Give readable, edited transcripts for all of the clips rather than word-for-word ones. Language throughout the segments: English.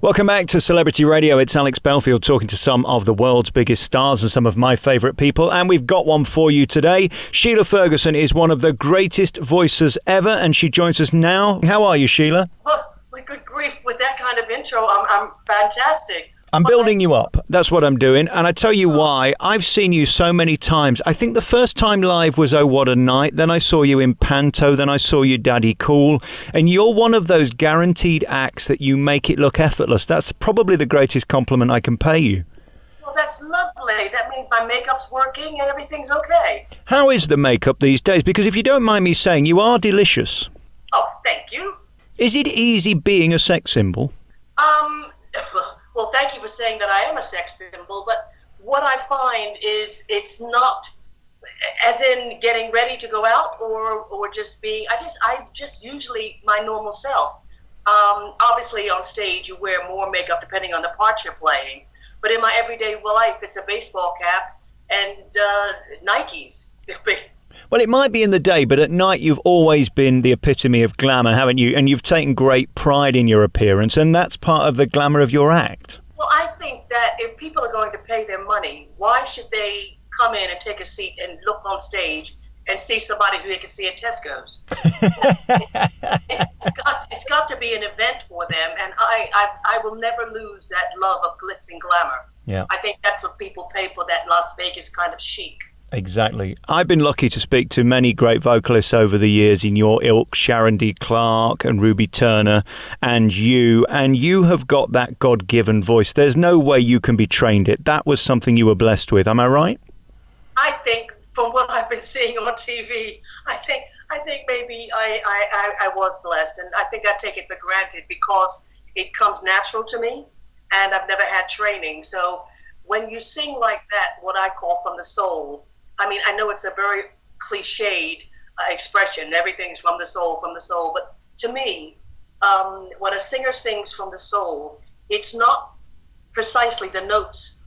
Welcome back to Celebrity Radio. It's Alex Belfield talking to some of the world's biggest stars and some of my favourite people. And we've got one for you today. Sheila Ferguson is one of the greatest voices ever, and she joins us now. How are you, Sheila? Well, good grief, with that kind of intro, I'm fantastic. I'm building you up. That's what I'm doing. And I tell you why. I've seen you so many times. I think the first time live was Oh What a Night. Then I saw you in Panto. Then I saw you Daddy Cool. And you're one of those guaranteed acts that you make it look effortless. That's probably the greatest compliment I can pay you. Well, that's lovely. That means my makeup's working and everything's okay. How is the makeup these days? Because if you don't mind me saying, you are delicious. Oh, thank you. Is it easy being a sex symbol? Well, thank you for saying that I am a sex symbol, but what I find is it's not as in getting ready to go out or just being, I just usually my normal self. Obviously on stage you wear more makeup depending on the part you're playing, but in my everyday life it's a baseball cap and Nikes. Well, it might be in the day, but at night you've always been the epitome of glamour, haven't you? And you've taken great pride in your appearance, and that's part of the glamour of your act. Well, I think that if people are going to pay their money, why should they come in and take a seat and look on stage and see somebody who they can see at Tesco's? It's got to be an event for them, and I will never lose that love of glitz and glamour. Yeah. I think that's what people pay for, that Las Vegas kind of chic. Exactly. I've been lucky to speak to many great vocalists over the years in your ilk, Sharon D. Clarke and Ruby Turner, and you have got that God-given voice. There's no way you can be trained it. That was something you were blessed with. Am I right? I think from what I've been seeing on TV, I think maybe I was blessed, and I think I take it for granted because it comes natural to me, and I've never had training. So when you sing like that, what I call from the soul, I mean, I know it's a very cliched expression, everything's from the soul, but to me, when a singer sings from the soul, it's not precisely the notes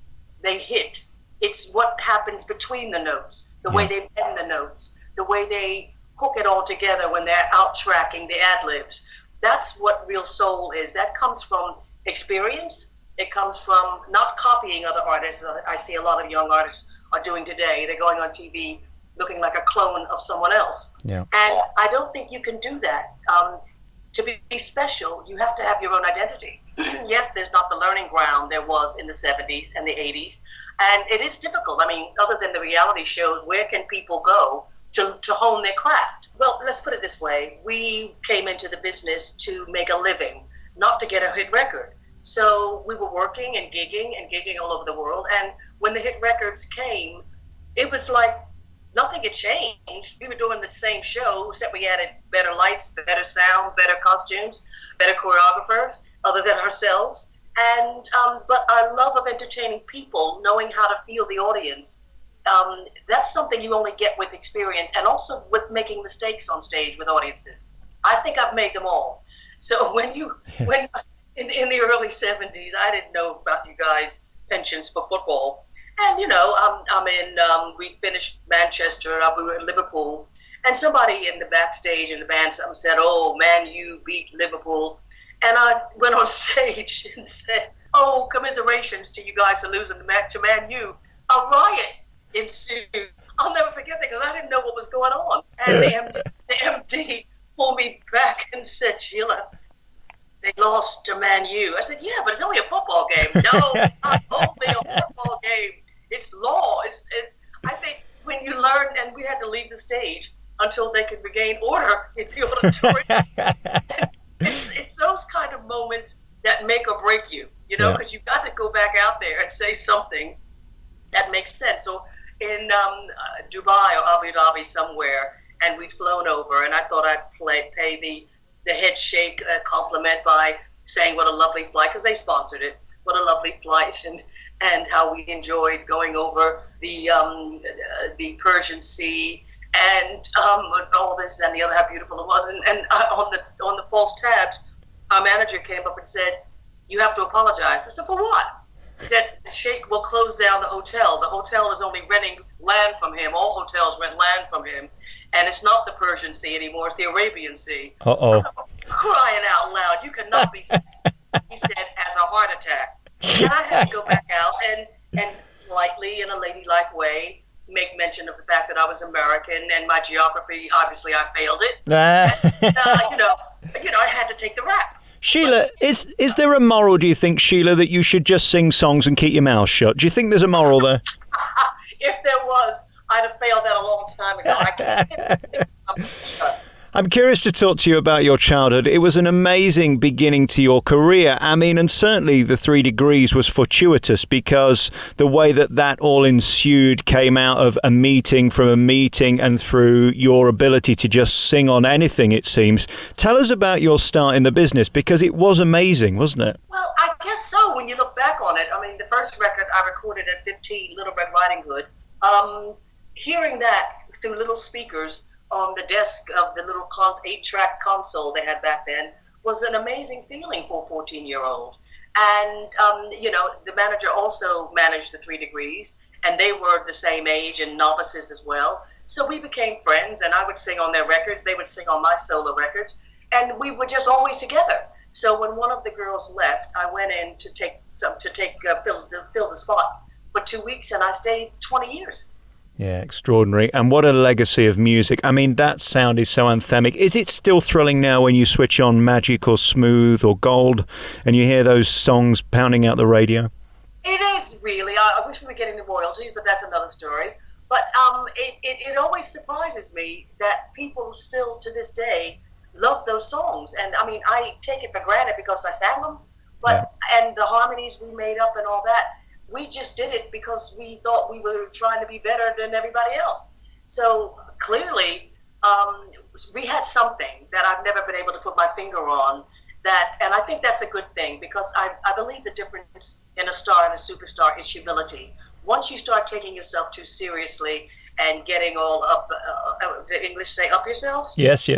they hit, it's what happens between the notes, the way they bend the notes, the way they hook it all together when they're out-tracking the ad-libs. That's what real soul is. That comes from experience. It comes from not copying other artists. I see a lot of young artists are doing today. They're going on TV looking like a clone of someone else. Yeah. And I don't think you can do that. To be special, you have to have your own identity. Yes, there's not the learning ground there was in the 70s and the 80s. And it is difficult. I mean, other than the reality shows, where can people go to hone their craft? Well, let's put it this way. We came into the business to make a living, not to get a hit record. So we were working and gigging all over the world. And when the hit records came, it was like nothing had changed. We were doing the same show, except we added better lights, better sound, better costumes, better choreographers, other than ourselves. And but our love of entertaining people, knowing how to feel the audience, that's something you only get with experience, and also with making mistakes on stage with audiences. I think I've made them all. So when in the early 70s, I didn't know about you guys' pensions for football. And, you know, we finished Manchester, we were in Liverpool, and somebody in the backstage in the band said, "Oh, Man U beat Liverpool." And I went on stage and said, "Oh, commiserations to you guys for losing to Man U." A riot ensued. I'll never forget that because I didn't know what was going on. And the MD pulled me back and said, "Sheila, they lost to Man U." I said, "Yeah, but it's only a football game." "No, it's not only a football game. It's law." I think when you learn, and we had to leave the stage until they could regain order in the auditorium. It's those kind of moments that make or break you, you know, because you've got to go back out there and say something that makes sense. So in Dubai or Abu Dhabi somewhere, and we'd flown over, and I thought I'd pay the head shake compliment by saying what a lovely flight, because they sponsored it, what a lovely flight, and how we enjoyed going over the Persian Sea, and all this and the other, how beautiful it was. And on the false tabs, our manager came up and said, "You have to apologize." I said, "For what?" He said, "The Sheikh will close down the hotel. The hotel is only renting land from him. All hotels rent land from him. And it's not the Persian Sea anymore, it's the Arabian Sea." Uh-oh. I said, crying out loud, you cannot be. He said, "As a had to go back out and politely, in a ladylike way, make mention of the fact that I was American and my geography, obviously I failed it. And, I had to take the rap. Sheila, is there a moral, do you think, Sheila, that you should just sing songs and keep your mouth shut? Do you think there's a moral there? If there was, I'd have failed that a long time ago. I can't. I'm curious to talk to you about your childhood. It was an amazing beginning to your career. I mean, and certainly the 3 Degrees was fortuitous because the way that all ensued came out of a meeting and through your ability to just sing on anything, it seems. Tell us about your start in the business because it was amazing, wasn't it? Well, I guess so when you look back on it. I mean, the first record I recorded at 15, Little Red Riding Hood, hearing that through little speakers on the desk of the little 8-track console they had back then was an amazing feeling for a 14-year-old. And, the manager also managed the 3 Degrees, and they were the same age and novices as well. So we became friends, and I would sing on their records. They would sing on my solo records, and we were just always together. So when one of the girls left, I went in to fill the spot for 2 weeks, and I stayed 20 years. Yeah, extraordinary. And what a legacy of music. I mean, that sound is so anthemic. Is it still thrilling now when you switch on Magic or Smooth or Gold and you hear those songs pounding out the radio? It is really. I wish we were getting the royalties, but that's another story. But it always surprises me that people still, to this day, love those songs. And, I mean, I take it for granted because I sang them. And the harmonies we made up and all that, we just did it because we thought we were trying to be better than everybody else. So clearly, we had something that I've never been able to put my finger on. And I think that's a good thing because I believe the difference in a star and a superstar is humility. Once you start taking yourself too seriously and getting all up, the English say up yourselves? Yes.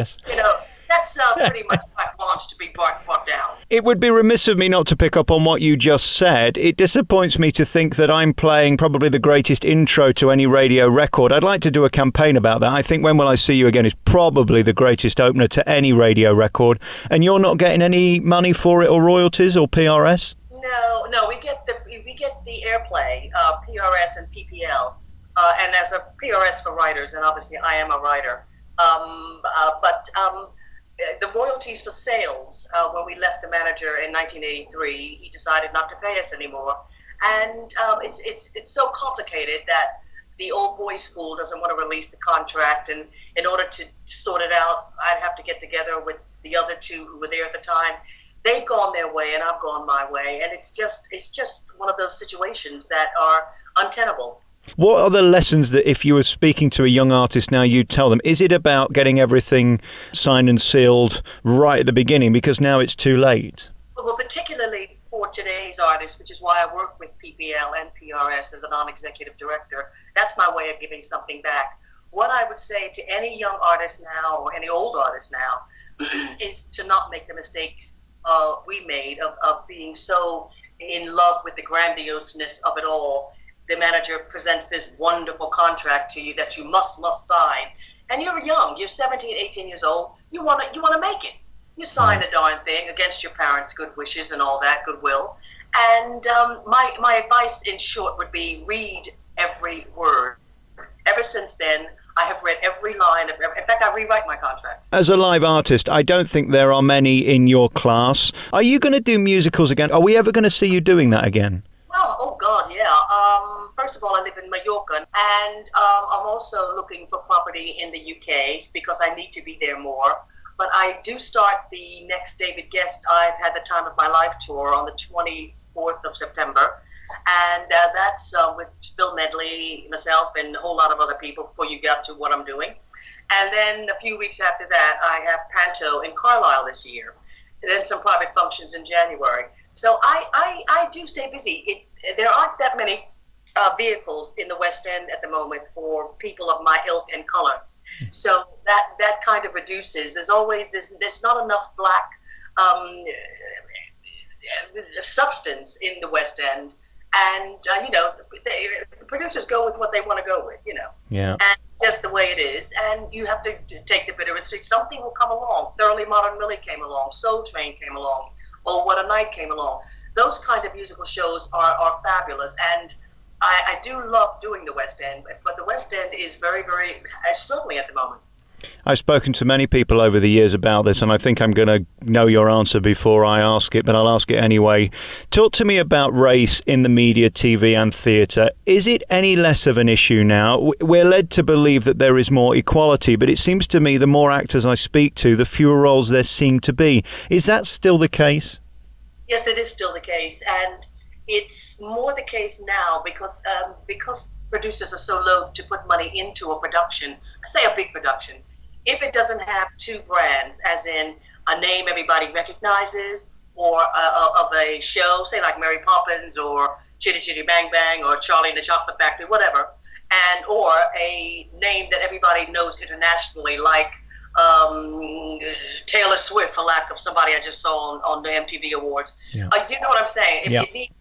That's pretty much carte blanche to be brought down. It would be remiss of me not to pick up on what you just said. It disappoints me to think that I'm playing probably the greatest intro to any radio record. I'd like to do a campaign about that. I think When Will I See You Again is probably the greatest opener to any radio record. And you're not getting any money for it or royalties or PRS? No, we get the airplay, PRS and PPL. And as a PRS for writers, and obviously I am a writer. The royalties for sales, when we left the manager in 1983, he decided not to pay us anymore. And it's so complicated that the old boys school doesn't want to release the contract. And in order to sort it out, I'd have to get together with the other two who were there at the time. They've gone their way and I've gone my way. And it's just one of those situations that are untenable. What are the lessons that if you were speaking to a young artist now, you'd tell them? Is it about getting everything signed and sealed right at the beginning because now it's too late? Well, particularly for today's artists, which is why I work with PPL and PRS as a non-executive director, that's my way of giving something back. What I would say to any young artist now or any old artist now is to not make the mistakes we made of being so in love with the grandioseness of it all. The manager presents this wonderful contract to you that you must sign. And you're young, you're 17, 18 years old, you want to make it. You sign a darn thing against your parents' good wishes and all that goodwill. And my advice in short would be read every word. Ever since then, I have read every line. In fact, I rewrite my contracts. As a live artist, I don't think there are many in your class. Are you going to do musicals again? Are we ever going to see you doing that again? Well, oh God, yeah. First of all, I live in Mallorca, and I'm also looking for property in the UK because I need to be there more. But I do start the next David Guest I've Had the Time of My Life tour on the 24th of September. And that's with Bill Medley, myself, and a whole lot of other people before you get to what I'm doing. And then a few weeks after that, I have Panto in Carlisle this year. And then some private functions in January. So I do stay busy. There aren't that many vehicles in the West End at the moment for people of my ilk and color. So that kind of reduces. There's not enough black substance in the West End. And, the producers go with what they want to go with, Yeah. And just the way it is. And you have to take the bitter and see something will come along. Thoroughly Modern Millie came along. Soul Train came along. Oh, What a Night came along. those kind of musical shows are fabulous. And I do love doing the West End, but the West End is very, very struggling at the moment. I've spoken to many people over the years about this, and I think I'm going to know your answer before I ask it, but I'll ask it anyway. Talk to me about race in the media, TV and theatre. Is it any less of an issue now? We're led to believe that there is more equality, but it seems to me the more actors I speak to, the fewer roles there seem to be. Is that still the case? Yes, it is still the case, and it's more the case now because producers are so loath to put money into a production, say a big production, if it doesn't have two brands, as in a name everybody recognizes, or of a show, say like Mary Poppins or Chitty Chitty Bang Bang or Charlie and the Chocolate Factory, whatever, and or a name that everybody knows internationally, like Taylor Swift, for lack of somebody I just saw on the MTV Awards. Yeah. Do you know what I'm saying? It needs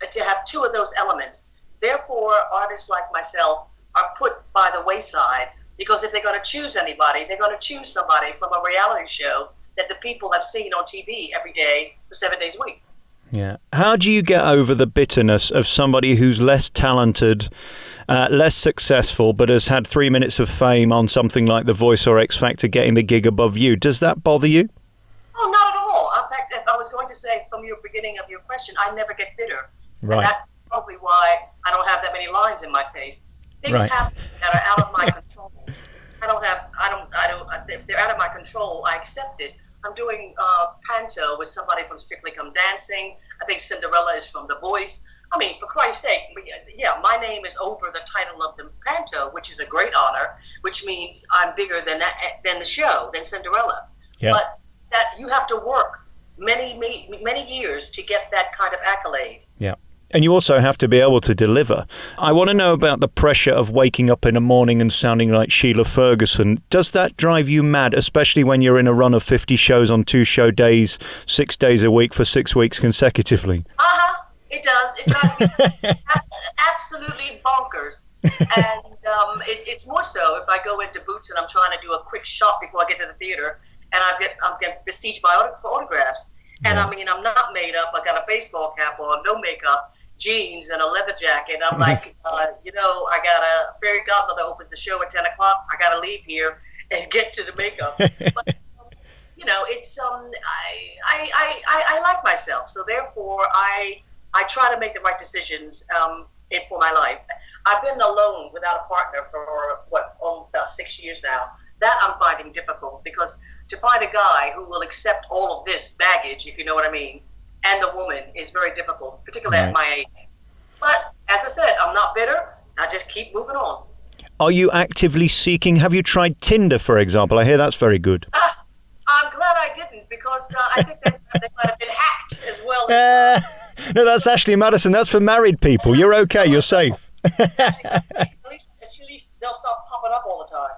to have two of those elements. Therefore, artists like myself are put by the wayside, because if they're going to choose anybody, they're going to choose somebody from a reality show that the people have seen on TV every day for 7 days a week. Yeah. How do you get over the bitterness of somebody who's less talented, less successful, but has had 3 minutes of fame on something like The Voice or X Factor getting the gig above you? Does that bother you? Oh, not at all. In fact, I was going to say from your beginning of your question, I never get bitter. Right. And that's probably why I don't have that many lines in my face. Things Right. happen that are out of my control. If they're out of my control, I accept it. I'm doing Panto with somebody from Strictly Come Dancing. I think Cinderella is from The Voice. I mean, for Christ's sake, yeah, my name is over the title of the Panto, which is a great honor, which means I'm bigger than the show, than Cinderella. Yeah. But that you have to work many years to get that kind of accolade. Yeah. And you also have to be able to deliver. I want to know about the pressure of waking up in the morning and sounding like Sheila Ferguson. Does that drive you mad, especially when you're in a run of 50 shows on 2 show days, 6 days a week for 6 weeks consecutively? It does. It drives me absolutely bonkers. And it's more so if I go into Boots and I'm trying to do a quick shot before I get to the theater, and I'm getting besieged by autographs. And I mean, I'm not made up. I got a baseball cap on, no makeup, jeans and a leather jacket. I'm like, I got a fairy godmother opens the show at 10 o'clock. I got to leave here and get to the makeup. But, it's I like myself, so therefore I try to make the right decisions for my life. I've been alone without a partner for about 6 years now. That I'm finding difficult, because to find a guy who will accept all of this baggage, if you know what I mean, and the woman is very difficult, particularly at my age. But as I said, I'm not bitter. I just keep moving on. Are you actively seeking? Have you tried Tinder, for example? I hear that's very good. I'm glad I didn't, because I think they might have been hacked as well. No, that's Ashley Madison. That's for married people. You're okay. You're safe. At least they'll stop popping up all the time.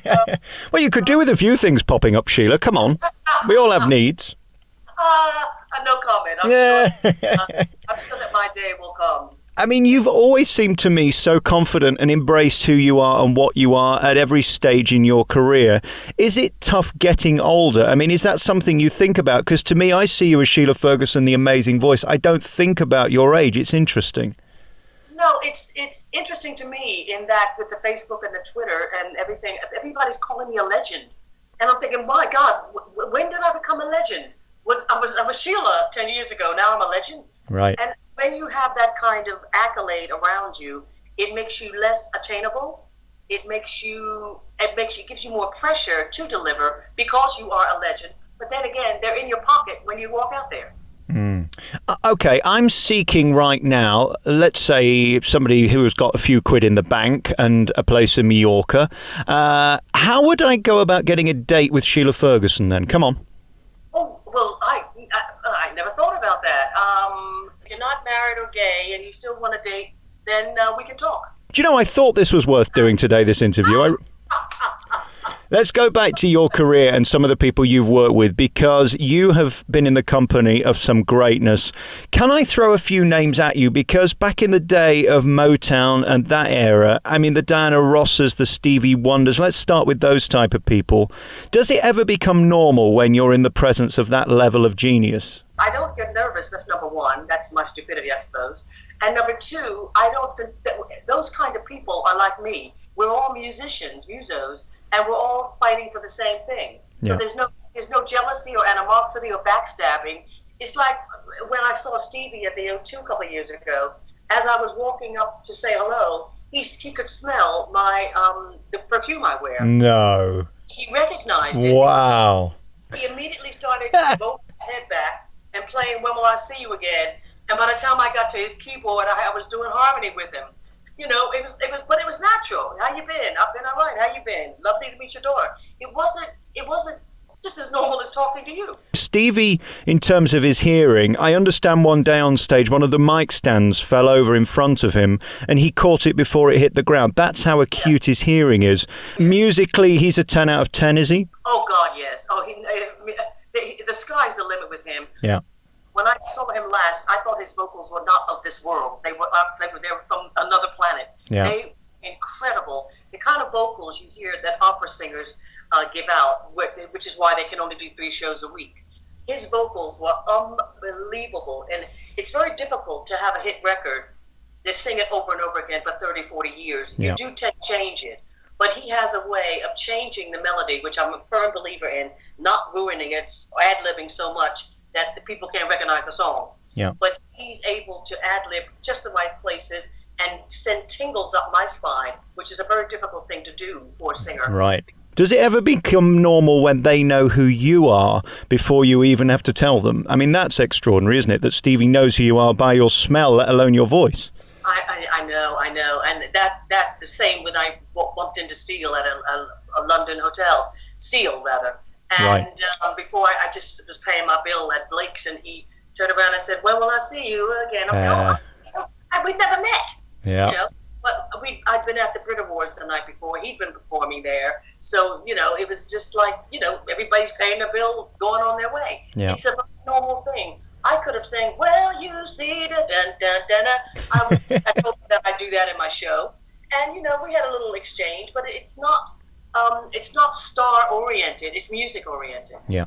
But, well, you could do with a few things popping up, Sheila. Come on. We all have needs. No comment. I'm sure that my day will come. I mean, you've always seemed to me so confident and embraced who you are and what you are at every stage in your career. Is it tough getting older? I mean, is that something you think about? Because to me, I see you as Sheila Ferguson, the amazing voice. I don't think about your age. It's interesting. No, it's interesting to me in that with the Facebook and the Twitter and everything, everybody's calling me a legend. And I'm thinking, my God, when did I become a legend? I was Sheila 10 years ago. Now I'm a legend. Right. And when you have that kind of accolade around you, it makes you less attainable. It gives you more pressure to deliver because you are a legend. But then again, they're in your pocket when you walk out there. Okay, I'm seeking right now, let's say somebody who has got a few quid in the bank and a place in Mallorca. How would I go about getting a date with Sheila Ferguson then? Come on. Oh, well, I never thought about that. If you're not married or gay and you still want to date, then we can talk. Do you know, I thought this was worth doing today, this interview. Let's go back to your career and some of the people you've worked with, because you have been in the company of some greatness. Can I throw a few names at you? Because back in the day of Motown and that era, I mean, the Diana Rosses, the Stevie Wonders, let's start with those type of people. Does it ever become normal when you're in the presence of that level of genius? I don't get nervous nervous. That's number one. That's my stupidity, I suppose. And number two, I don't think that those kind of people are like me. We're all musicians, musos, and we're all fighting for the same thing. So there's no jealousy or animosity or backstabbing. It's like when I saw Stevie at the O2 a couple of years ago. As I was walking up to say hello, he could smell my the perfume I wear. No. He recognized it. Wow. He immediately started bolting his head back and playing "When Will I See You Again." And by the time I got to his keyboard, I was doing harmony with him. You know, it was natural. How you been? I've been all right. How you been? Lovely to meet your daughter. It wasn't just as normal as talking to you. Stevie, in terms of his hearing, I understand one day on stage, one of the mic stands fell over in front of him and he caught it before it hit the ground. That's how acute his hearing is. Musically, he's a 10 out of 10, is he? Oh, God, yes. Oh, the sky's the limit with him. Yeah. When I saw him last, I thought his vocals were not of this world. They were from another planet. Yeah. They were incredible. The kind of vocals you hear that opera singers give out, which is why they can only do 3 shows a week. His vocals were unbelievable, and it's very difficult to have a hit record to sing it over and over again for 30, 40 years. Yeah. You do tend to change it, but he has a way of changing the melody, which I'm a firm believer in, not ruining it, ad-libbing so much that the people can't recognize the song. Yeah. But he's able to ad-lib just the right places and send tingles up my spine, which is a very difficult thing to do for a singer. Right. Does it ever become normal when they know who you are before you even have to tell them? I mean, that's extraordinary, isn't it? That Stevie knows who you are by your smell, let alone your voice. I know. And that the same when I bumped into Steele at a London hotel. Seal, rather. And before I just was paying my bill at Blake's, and he turned around and said, "When will I see you again?" And we'd never met. Yeah. You know, but I'd been at the Brit Awards the night before. He'd been performing there, so you know, it was just like, you know, everybody's paying their bill, going on their way. Yeah. It's a normal thing. I could have sang, "Well, you see, da dun dun dun." I told them that I do that in my show, and you know, we had a little exchange, but it's not star oriented. It's music oriented. Yeah.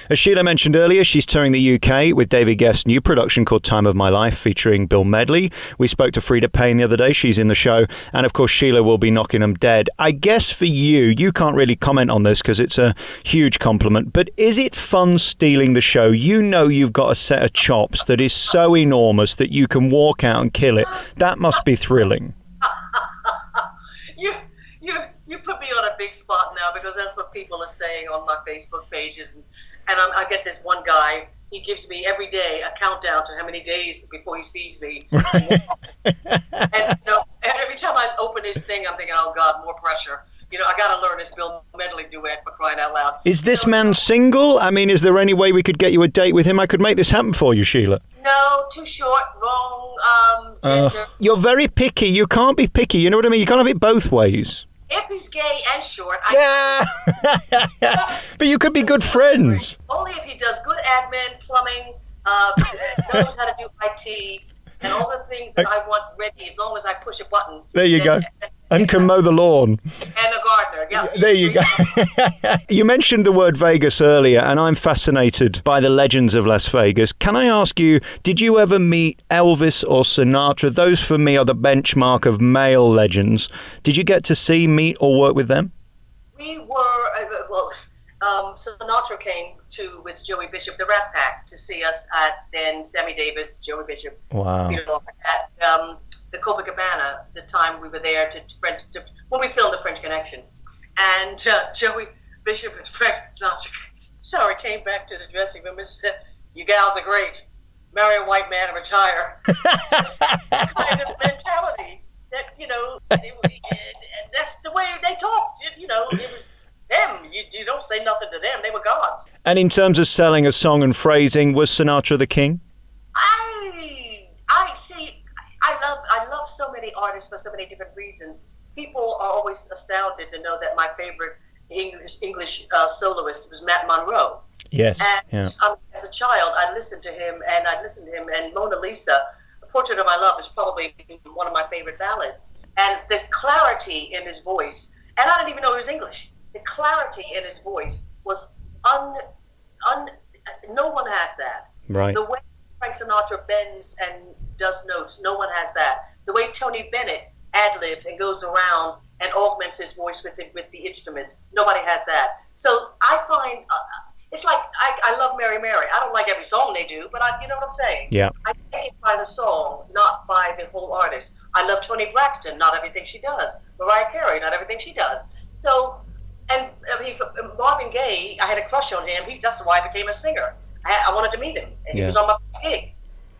As Sheila mentioned earlier, she's touring the UK with David Guest's new production called Time of My Life, featuring Bill Medley. We spoke to Frida Payne the other day. She's in the show. And of course, Sheila will be knocking them dead. I guess for you can't really comment on this because it's a huge compliment, but is it fun stealing the show? You know you've got a set of chops that is so enormous that you can walk out and kill it. That must be thrilling. You put me on a big spot now, because that's what people are saying on my Facebook pages, and I get this one guy. He gives me every day a countdown to how many days before he sees me. And you know, every time I open his thing, I'm thinking, oh God, more pressure. You know, I got to learn this Bill Medley duet, for crying out loud. Is this man single? I mean, is there any way we could get you a date with him? I could make this happen for you, Sheila. No, too short, wrong gender. You're very picky. You can't be picky. You know what I mean? You can't have it both ways. If he's gay and short, But you could be good friends. Only if he does good admin, plumbing, knows how to do IT, and all the things that I want ready, as long as I push a button. There you go. And can mow the lawn. And a gardener, yeah. There you go. You mentioned the word Vegas earlier, and I'm fascinated by the legends of Las Vegas. Can I ask you, did you ever meet Elvis or Sinatra? Those, for me, are the benchmark of male legends. Did you get to see, meet, or work with them? We were, Sinatra came with Joey Bishop, the Rat Pack, to see us at then Sammy Davis, Joey Bishop. Wow. You know, at the Copacabana, the time we were there when we filmed The French Connection. And Joey Bishop and Frank Sinatra came back to the dressing room and said, "You gals are great. Marry a white man and retire." Just kind of mentality that, you know, and that's the way they talked. You know, it was them. You don't say nothing to them. They were gods. And in terms of selling a song and phrasing, was Sinatra the king? I see. I love so many artists for so many different reasons. People are always astounded to know that my favorite English soloist was Matt Monro. Yes. And as a child, I listened to him, and Mona Lisa, A Portrait of My Love, is probably one of my favorite ballads. And the clarity in his voice, and I didn't even know he was English. The clarity in his voice was no one has that. Right. The way he Frank Sinatra bends and does notes. No one has that. The way Tony Bennett ad-libs and goes around and augments his voice with the instruments. Nobody has that. So I find it's like I love Mary Mary. I don't like every song they do, but you know what I'm saying? Yeah. I take it by the song, not by the whole artist. I love Toni Braxton, not everything she does. Mariah Carey, not everything she does. So, and I mean, Marvin Gaye, I had a crush on him. That's why I became a singer. I wanted to meet him, and he was on my gig.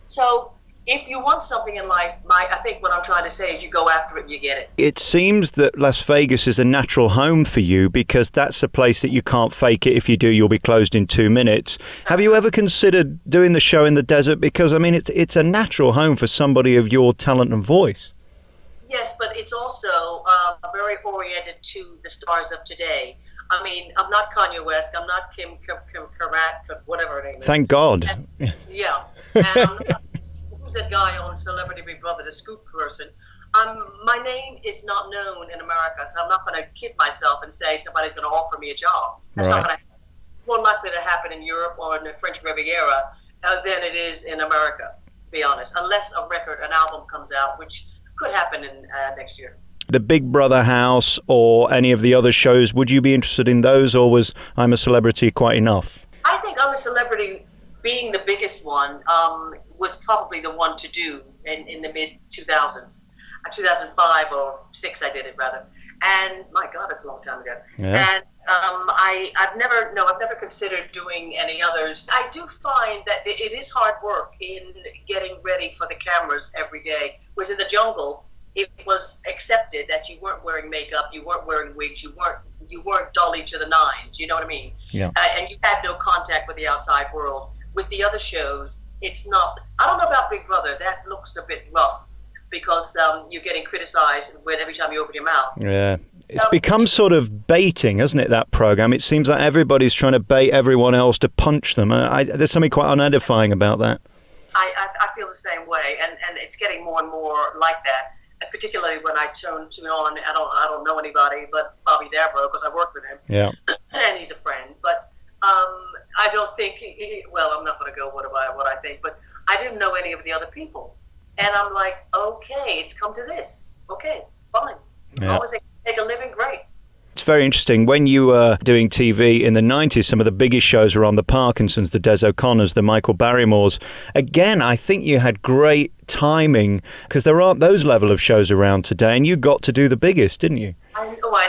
So, if you want something in life, I think what I'm trying to say is you go after it and you get it. It seems that Las Vegas is a natural home for you because that's a place that you can't fake it. If you do, you'll be closed in 2 minutes. Have you ever considered doing the show in the desert? Because, I mean, it's a natural home for somebody of your talent and voice. Yes, but it's also very oriented to the stars of today. I mean, I'm not Kanye West. I'm not Kim Karat, whatever her name is. Thank God. And, yeah. And I'm not, who's that guy on Celebrity Big Brother, the scoop person? My name is not known in America, so I'm not going to kid myself and say somebody's going to offer me a job. That's not going to happen. More likely to happen in Europe or in the French Riviera than it is in America, to be honest, unless an album comes out, which could happen in next year. The Big Brother house or any of the other shows, would you be interested in those, or was I'm a Celebrity quite enough? I think I'm a Celebrity, being the biggest one, was probably the one to do in the mid-2000s. 2005 or 6 I did it, rather. And my God, that's a long time ago. Yeah. And I've never considered doing any others. I do find that it is hard work in getting ready for the cameras every day. Whereas in the jungle, it was accepted that you weren't wearing makeup, you weren't wearing wigs, you weren't Dolly to the nines. You know what I mean? Yeah. And you had no contact with the outside world. With the other shows, it's not. I don't know about Big Brother. That looks a bit rough because you're getting criticized every time you open your mouth. Yeah. It's become sort of baiting, hasn't it, that program? It seems like everybody's trying to bait everyone else to punch them. There's something quite unedifying about that. I feel the same way, and it's getting more and more like that. And particularly when I tune on, I don't know anybody but Bobby Dabro because I work with him. Yeah. And he's a friend. But I don't think, I'm not going to go what I think, but I didn't know any of the other people. And I'm like, okay, it's come to this. Okay, fine. As long as they make a living, great. It's very interesting. When you were doing TV in the 90s, some of the biggest shows were on the Parkinsons, the Des O'Connors, the Michael Barrymores. Again, I think you had great timing because there aren't those level of shows around today, and you got to do the biggest, didn't you? I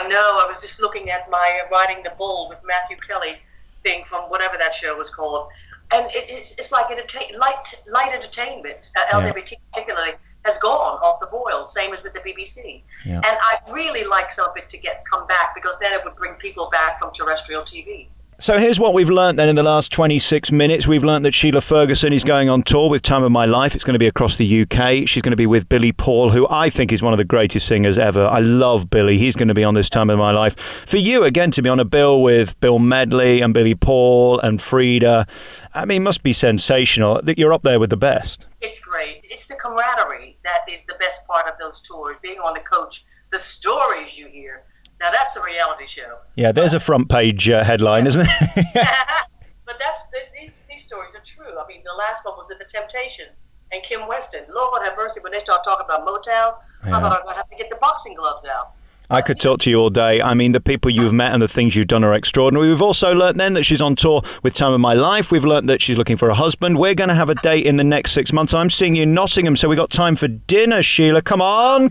know. I was just looking at my Riding the Bull with Matthew Kelly thing from whatever that show was called. And it's like light entertainment, LGBT particularly, has gone off the boil, same as with the BBC. Yeah. And I'd really like something to come back because then it would bring people back from terrestrial TV. So here's what we've learnt then in the last 26 minutes. We've learnt that Sheila Ferguson is going on tour with Time of My Life. It's going to be across the UK. She's going to be with Billy Paul, who I think is one of the greatest singers ever. I love Billy. He's going to be on this Time of My Life. For you, again, to be on a bill with Bill Medley and Billy Paul and Frida, I mean, must be sensational that you're up there with the best. It's great. It's the camaraderie that is the best part of those tours, being on the coach, the stories you hear. Now, that's a reality show. Yeah, there's a front page headline, isn't it? But these stories are true. I mean, the last one was with the Temptations and Kim Weston. Lord have mercy, when they start talking about Motown, I thought I'm going to have to get the boxing gloves out. I could talk to you all day. I mean, the people you've met and the things you've done are extraordinary. We've also learnt then that she's on tour with Time of My Life. We've learnt that she's looking for a husband. We're going to have a date in the next 6 months. I'm seeing you in Nottingham, so we got time for dinner, Sheila. Come on.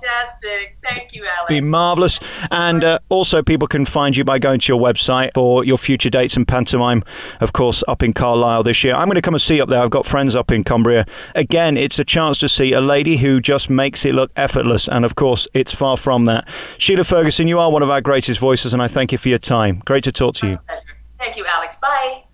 Fantastic. Thank you, Alex. Be marvellous. And also people can find you by going to your website for your future dates and pantomime, of course, up in Carlisle this year. I'm going to come and see you up there. I've got friends up in Cumbria. Again, it's a chance to see a lady who just makes it look effortless. And, of course, it's far from that. Sheila Ferguson, you are one of our greatest voices, and I thank you for your time. Great to talk to you. Thank you, Alex. Bye.